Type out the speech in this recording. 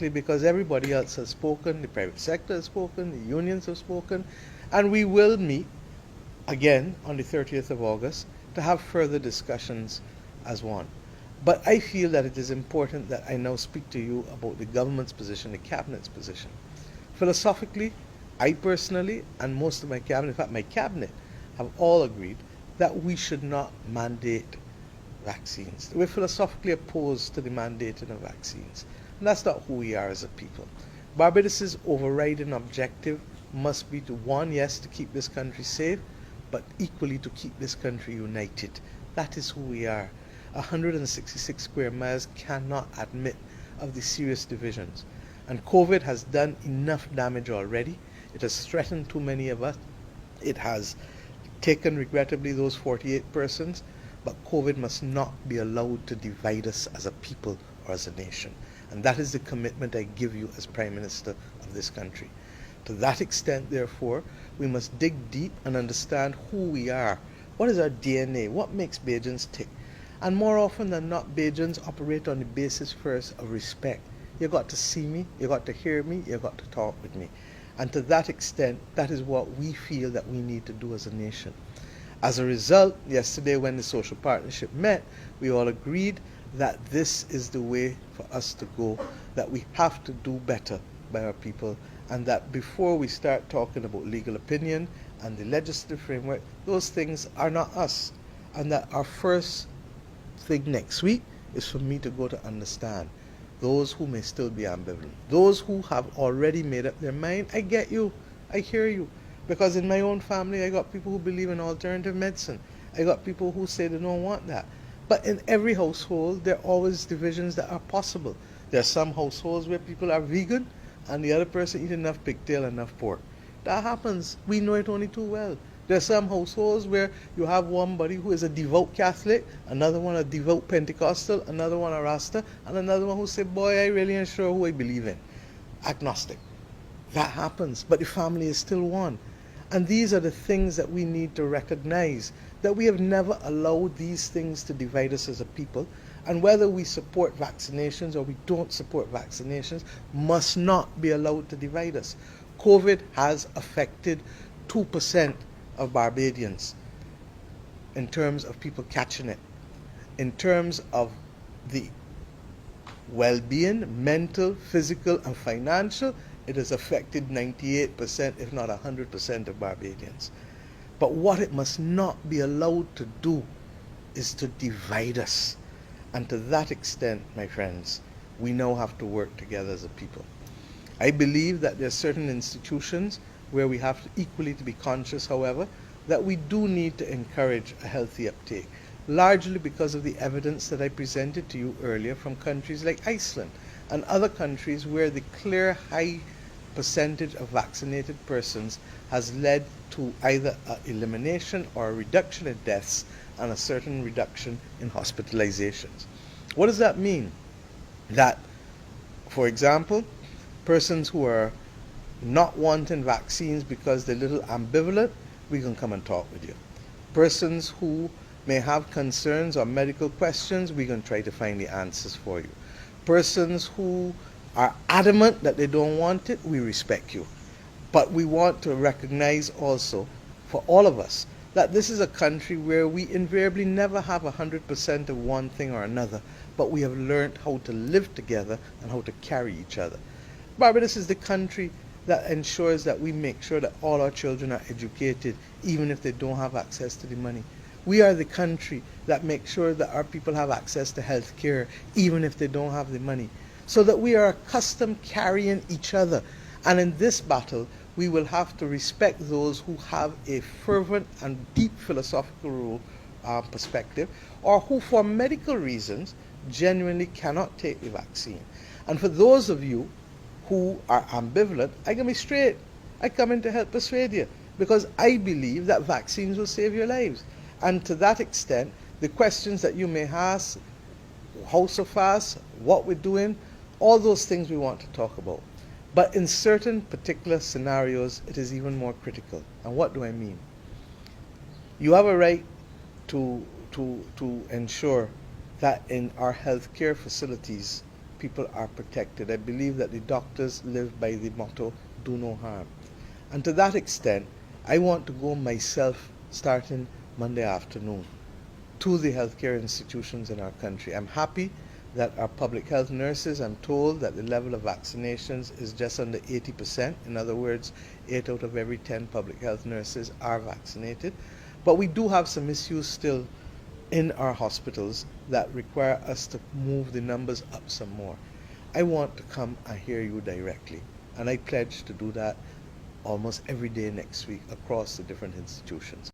philosophically because everybody else has spoken, the private sector has spoken, the unions have spoken, and we will meet again on the 30th of August to have further discussions as one. But I feel that it is important that I now speak to you about the government's position, the cabinet's position. Philosophically, I personally and most of my cabinet, in fact my cabinet, have all agreed that we should not mandate vaccines. We're philosophically opposed to the mandating of vaccines. And that's not who we are as a people. Barbados' overriding objective must be to, one, yes, to keep this country safe, but equally to keep this country united. That is who we are. 166 square miles cannot admit of the serious divisions. And COVID has done enough damage already. It has threatened too many of us. It has taken, regrettably, those 48 persons. But COVID must not be allowed to divide us as a people or as a nation. And that is the commitment I give you as Prime Minister of this country. To that extent, therefore, we must dig deep and understand who we are. What is our DNA? What makes Bajans tick? And more often than not, Bajans operate on the basis first of respect. You got to see me, you got to hear me, you got to talk with me. And to that extent, that is what we feel that we need to do as a nation. As a result, yesterday when the social partnership met, we all agreed that this is the way for us to go, that we have to do better by our people, and that before we start talking about legal opinion and the legislative framework, those things are not us. And that our first thing next week is for me to go to understand those who may still be ambivalent. Those who have already made up their mind, I get you, I hear you. Because in my own family, I got people who believe in alternative medicine. I got people who say they don't want that. But in every household, there are always divisions that are possible. There are some households where people are vegan and the other person eat enough pigtail, enough pork. That happens. We know it only too well. There are some households where you have one buddy who is a devout Catholic, another one a devout Pentecostal, another one a Rasta, and another one who say, boy, I really ain't sure who I believe in. Agnostic. That happens, but the family is still one. And these are the things that we need to recognize, that we have never allowed these things to divide us as a people, and whether we support vaccinations or we don't support vaccinations must not be allowed to divide us. COVID has affected 2% of Barbadians in terms of people catching it. In terms of the well-being, mental, physical, and financial, it has affected 98%, if not 100% of Barbadians. But what it must not be allowed to do is to divide us. And to that extent, my friends, we now have to work together as a people. I believe that there are certain institutions where we have to equally to be conscious, however, that we do need to encourage a healthy uptake, largely because of the evidence that I presented to you earlier from countries like Iceland and other countries where the clear high percentage of vaccinated persons has led to either an elimination or a reduction in deaths and a certain reduction in hospitalizations. What does that mean? That, for example, persons who are not wanting vaccines because they're a little ambivalent, we can come and talk with you. Persons who may have concerns or medical questions, we can try to find the answers for you. Persons who are adamant that they don't want it, we respect you. But we want to recognize also, for all of us, that this is a country where we invariably never have 100% of one thing or another, but we have learned how to live together and how to carry each other. Barbados is the country that ensures that we make sure that all our children are educated, even if they don't have access to the money. We are the country that makes sure that our people have access to health care, even if they don't have the money. So that we are accustomed carrying each other. And in this battle, we will have to respect those who have a fervent and deep philosophical perspective, or who for medical reasons genuinely cannot take the vaccine. And for those of you who are ambivalent, I can be straight. I come in to help persuade you, because I believe that vaccines will save your lives. And to that extent, the questions that you may ask, how so fast, what we're doing, all those things we want to talk about. But in certain particular scenarios, it is even more critical. And what do I mean? You have a right to ensure that in our healthcare facilities, people are protected. I believe that the doctors live by the motto, do no harm. And to that extent, I want to go myself, starting Monday afternoon, to the healthcare institutions in our country. I'm happy that our public health nurses, I'm told that the level of vaccinations is just under 80%. In other words, 8 out of every 10 public health nurses are vaccinated. But we do have some issues still in our hospitals that require us to move the numbers up some more. I want to come and hear you directly, and I pledge to do that almost every day next week across the different institutions.